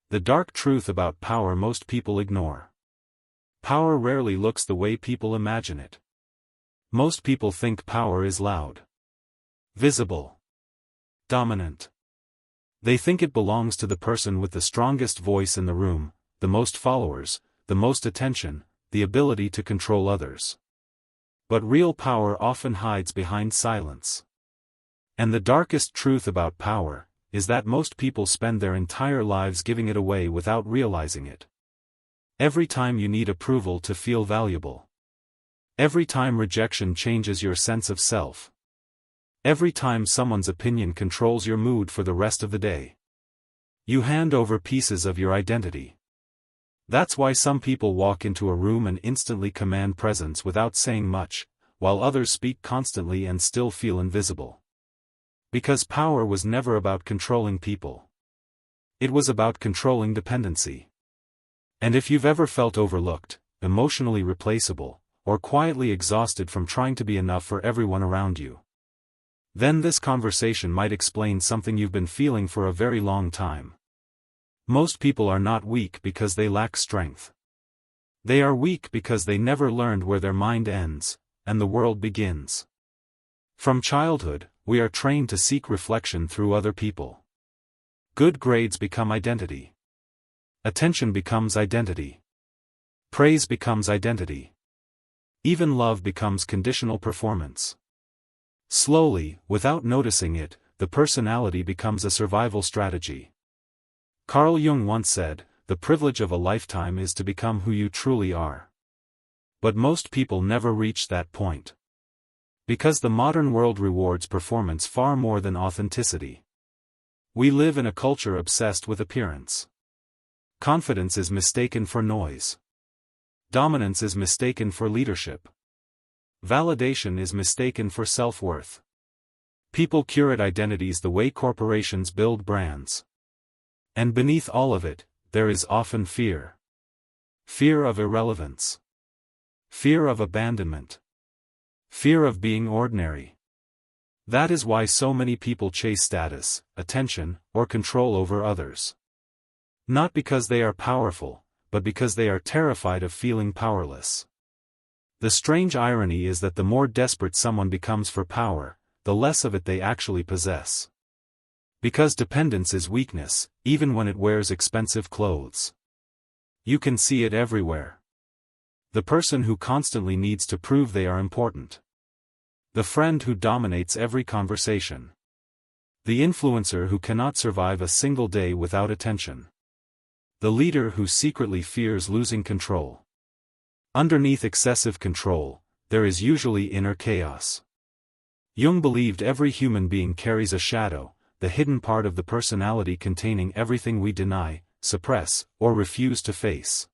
The dark truth about power most people ignore. Power rarely looks the way people imagine it. Most people think power is loud, visible, dominant. They think it belongs to the person with the strongest voice in the room, the most followers, the most attention, the ability to control others. But real power often hides behind silence. And the darkest truth about power is that most people spend their entire lives giving it away without realizing it. Every time you need approval to feel valuable. Every time rejection changes your sense of self. Every time someone's opinion controls your mood for the rest of the day. You hand over pieces of your identity. That's why some people walk into a room and instantly command presence without saying much, while others speak constantly and still feel invisible. Because power was never about controlling people. It was about controlling dependency. And if you've ever felt overlooked, emotionally replaceable, or quietly exhausted from trying to be enough for everyone around you, then this conversation might explain something you've been feeling for a very long time. Most people are not weak because they lack strength. They are weak because they never learned where their mind ends, and the world begins. From childhood, we are trained to seek reflection through other people. Good grades become identity. Attention becomes identity. Praise becomes identity. Even love becomes conditional performance. Slowly, without noticing it, the personality becomes a survival strategy. Carl Jung once said, "The privilege of a lifetime is to become who you truly are." But most people never reach that point. Because the modern world rewards performance far more than authenticity. We live in a culture obsessed with appearance. Confidence is mistaken for noise. Dominance is mistaken for leadership. Validation is mistaken for self-worth. People curate identities the way corporations build brands. And beneath all of it, there is often fear. Fear of irrelevance. Fear of abandonment. Fear of being ordinary. That is why so many people chase status, attention, or control over others. Not because they are powerful, but because they are terrified of feeling powerless. The strange irony is that the more desperate someone becomes for power, the less of it they actually possess. Because dependence is weakness, even when it wears expensive clothes. You can see it everywhere. The person who constantly needs to prove they are important. The friend who dominates every conversation. The influencer who cannot survive a single day without attention. The leader who secretly fears losing control. Underneath excessive control, there is usually inner chaos. Jung believed every human being carries a shadow, the hidden part of the personality containing everything we deny, suppress, or refuse to face.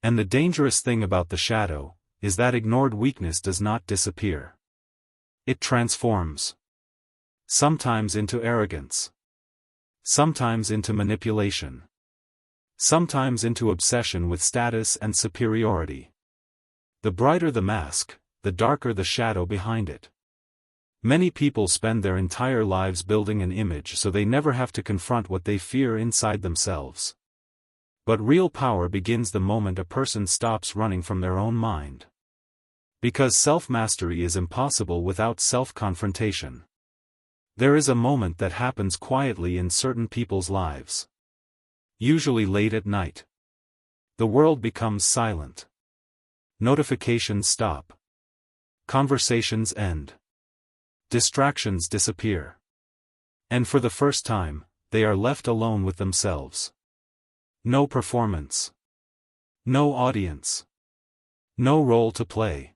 And the dangerous thing about the shadow is that ignored weakness does not disappear. It transforms. Sometimes into arrogance. Sometimes into manipulation. Sometimes into obsession with status and superiority. The brighter the mask, the darker the shadow behind it. Many people spend their entire lives building an image so they never have to confront what they fear inside themselves. But real power begins the moment a person stops running from their own mind. Because self-mastery is impossible without self-confrontation. There is a moment that happens quietly in certain people's lives. Usually late at night. The world becomes silent. Notifications stop. Conversations end. Distractions disappear. And for the first time, they are left alone with themselves. No performance. No audience. No role to play.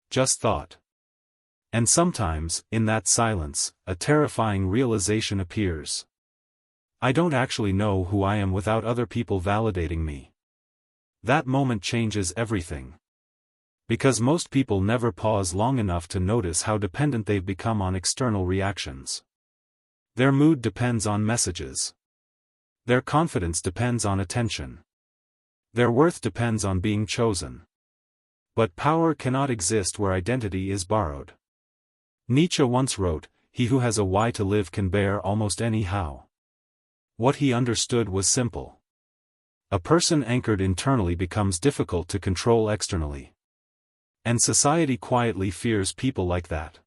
Just thought. And sometimes, in that silence, a terrifying realization appears. I don't actually know who I am without other people validating me. That moment changes everything. Because most people never pause long enough to notice how dependent they've become on external reactions. Their mood depends on messages. Their confidence depends on attention. Their worth depends on being chosen. But power cannot exist where identity is borrowed. Nietzsche once wrote, "He who has a why to live can bear almost any how." What he understood was simple. A person anchored internally becomes difficult to control externally. And society quietly fears people like that.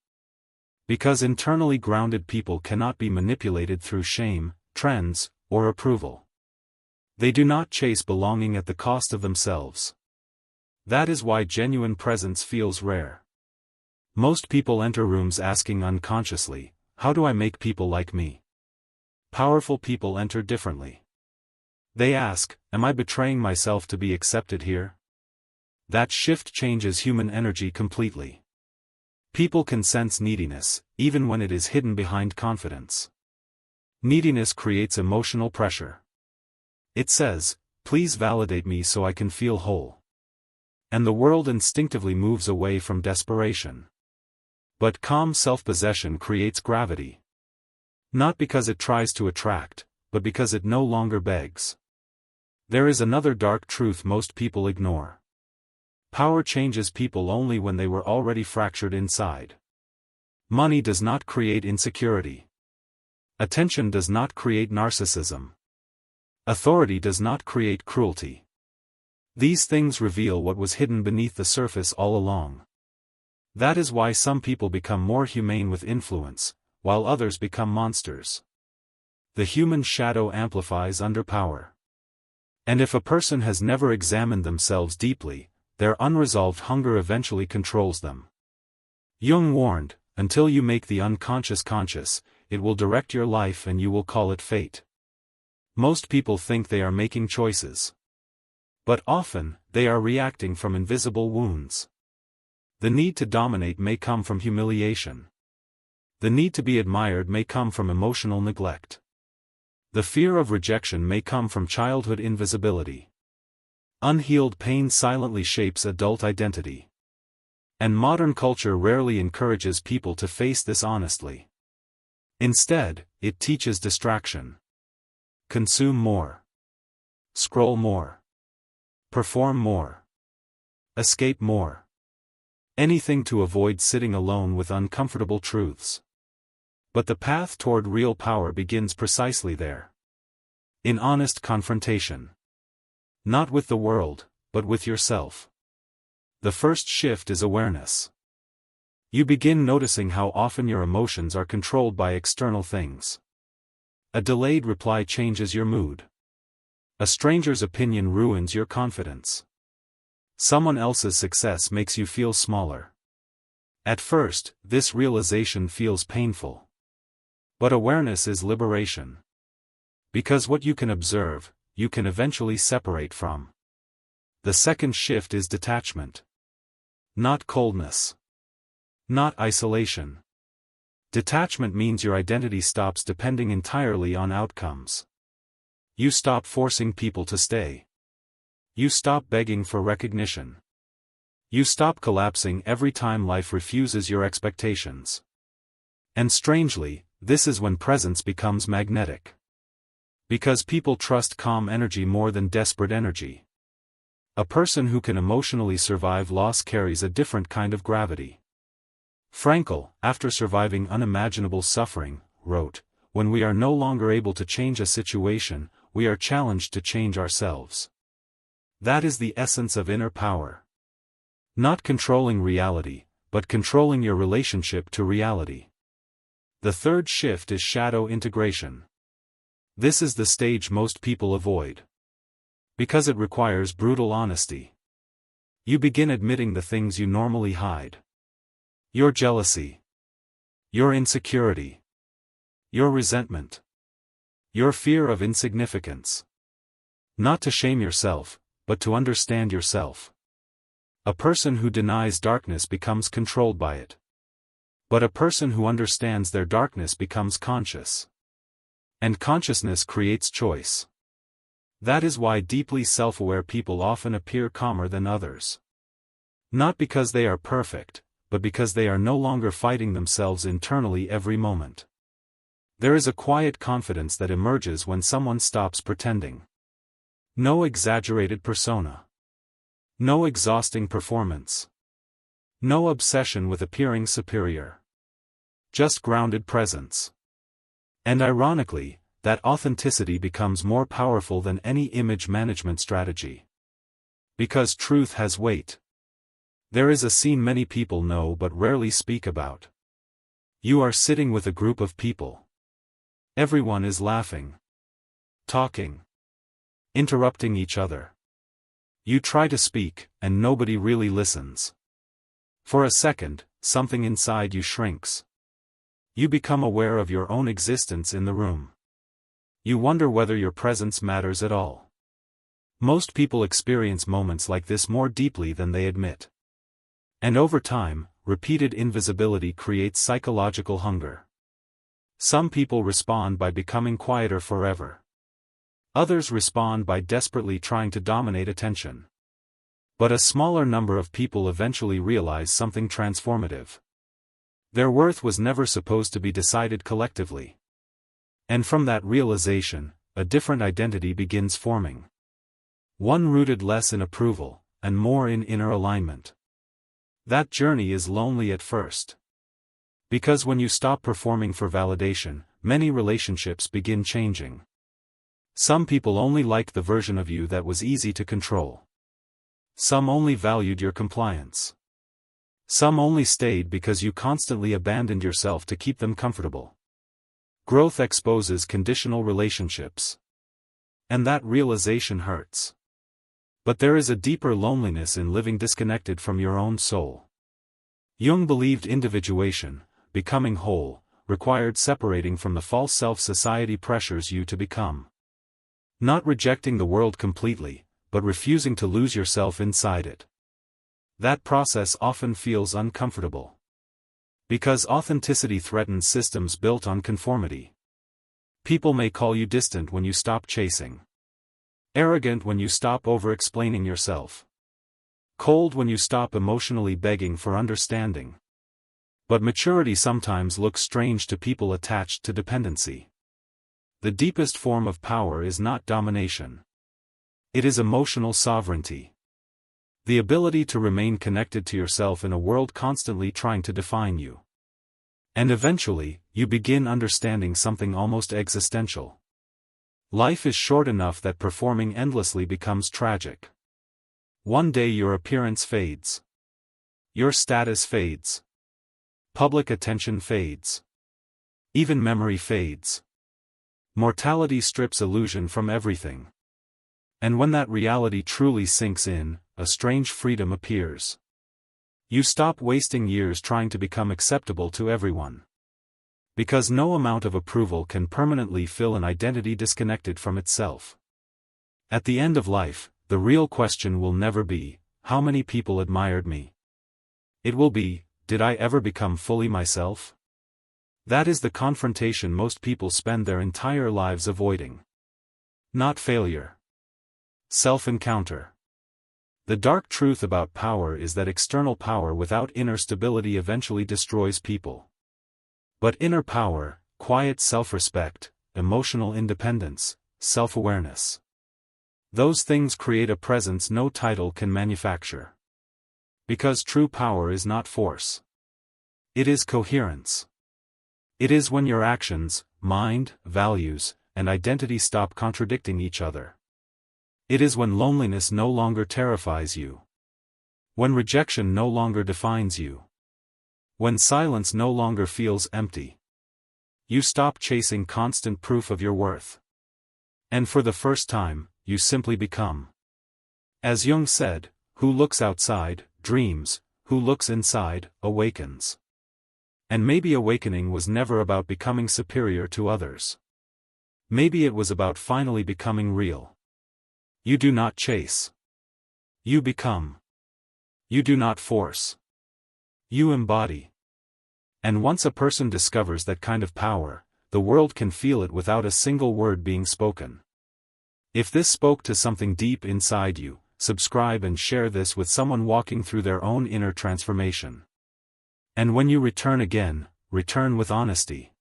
Because internally grounded people cannot be manipulated through shame, trends, or approval. They do not chase belonging at the cost of themselves. That is why genuine presence feels rare. Most people enter rooms asking unconsciously, how do I make people like me? Powerful people enter differently. They ask, am I betraying myself to be accepted here? That shift changes human energy completely. People can sense neediness, even when it is hidden behind confidence. Neediness creates emotional pressure. It says, please validate me so I can feel whole. And the world instinctively moves away from desperation. But calm self-possession creates gravity. Not because it tries to attract, but because it no longer begs. There is another dark truth most people ignore. Power changes people only when they were already fractured inside. Money does not create insecurity. Attention does not create narcissism. Authority does not create cruelty. These things reveal what was hidden beneath the surface all along. That is why some people become more humane with influence, while others become monsters. The human shadow amplifies under power. And if a person has never examined themselves deeply, their unresolved hunger eventually controls them. Jung warned, until you make the unconscious conscious, it will direct your life and you will call it fate. Most people think they are making choices. But often, they are reacting from invisible wounds. The need to dominate may come from humiliation. The need to be admired may come from emotional neglect. The fear of rejection may come from childhood invisibility. Unhealed pain silently shapes adult identity. And modern culture rarely encourages people to face this honestly. Instead, it teaches distraction. Consume more. Scroll more. Perform more. Escape more. Anything to avoid sitting alone with uncomfortable truths. But the path toward real power begins precisely there. In honest confrontation. Not with the world, but with yourself. The first shift is awareness. You begin noticing how often your emotions are controlled by external things. A delayed reply changes your mood. A stranger's opinion ruins your confidence. Someone else's success makes you feel smaller. At first, this realization feels painful. But awareness is liberation. Because what you can observe, you can eventually separate from. The second shift is detachment. Not coldness. Not isolation. Detachment means your identity stops depending entirely on outcomes. You stop forcing people to stay. You stop begging for recognition. You stop collapsing every time life refuses your expectations. And strangely, this is when presence becomes magnetic. Because people trust calm energy more than desperate energy. A person who can emotionally survive loss carries a different kind of gravity. Frankl, after surviving unimaginable suffering, wrote, "When we are no longer able to change a situation, we are challenged to change ourselves." That is the essence of inner power. Not controlling reality, but controlling your relationship to reality. The third shift is shadow integration. This is the stage most people avoid. Because it requires brutal honesty. You begin admitting the things you normally hide. Your jealousy. Your insecurity. Your resentment. Your fear of insignificance. Not to shame yourself, but to understand yourself. A person who denies darkness becomes controlled by it. But a person who understands their darkness becomes conscious. And consciousness creates choice. That is why deeply self-aware people often appear calmer than others. Not because they are perfect, but because they are no longer fighting themselves internally every moment. There is a quiet confidence that emerges when someone stops pretending. No exaggerated persona. No exhausting performance. No obsession with appearing superior. Just grounded presence. And ironically, that authenticity becomes more powerful than any image management strategy. Because truth has weight. There is a scene many people know but rarely speak about. You are sitting with a group of people. Everyone is laughing, talking, interrupting each other. You try to speak, and nobody really listens. For a second, something inside you shrinks. You become aware of your own existence in the room. You wonder whether your presence matters at all. Most people experience moments like this more deeply than they admit. And over time, repeated invisibility creates psychological hunger. Some people respond by becoming quieter forever. Others respond by desperately trying to dominate attention. But a smaller number of people eventually realize something transformative. Their worth was never supposed to be decided collectively. And from that realization, a different identity begins forming. One rooted less in approval, and more in inner alignment. That journey is lonely at first. Because when you stop performing for validation, many relationships begin changing. Some people only liked the version of you that was easy to control. Some only valued your compliance. Some only stayed because you constantly abandoned yourself to keep them comfortable. Growth exposes conditional relationships. And that realization hurts. But there is a deeper loneliness in living disconnected from your own soul. Jung believed individuation, becoming whole, required separating from the false self society pressures you to become. Not rejecting the world completely, but refusing to lose yourself inside it. That process often feels uncomfortable. Because authenticity threatens systems built on conformity. People may call you distant when you stop chasing. Arrogant when you stop over-explaining yourself. Cold when you stop emotionally begging for understanding. But maturity sometimes looks strange to people attached to dependency. The deepest form of power is not domination. It is emotional sovereignty. The ability to remain connected to yourself in a world constantly trying to define you. And eventually, you begin understanding something almost existential. Life is short enough that performing endlessly becomes tragic. One day your appearance fades. Your status fades. Public attention fades. Even memory fades. Mortality strips illusion from everything. And when that reality truly sinks in, a strange freedom appears. You stop wasting years trying to become acceptable to everyone. Because no amount of approval can permanently fill an identity disconnected from itself. At the end of life, the real question will never be, how many people admired me? It will be, did I ever become fully myself? That is the confrontation most people spend their entire lives avoiding. Not failure. Self-encounter. The dark truth about power is that external power without inner stability eventually destroys people. But inner power, quiet self-respect, emotional independence, self-awareness. Those things create a presence no title can manufacture. Because true power is not force. It is coherence. It is when your actions, mind, values, and identity stop contradicting each other. It is when loneliness no longer terrifies you. When rejection no longer defines you. When silence no longer feels empty. You stop chasing constant proof of your worth. And for the first time, you simply become. As Jung said, who looks outside, dreams, who looks inside, awakens. And maybe awakening was never about becoming superior to others. Maybe it was about finally becoming real. You do not chase. You become. You do not force. You embody. And once a person discovers that kind of power, the world can feel it without a single word being spoken. If this spoke to something deep inside you, subscribe and share this with someone walking through their own inner transformation. And when you return again, return with honesty.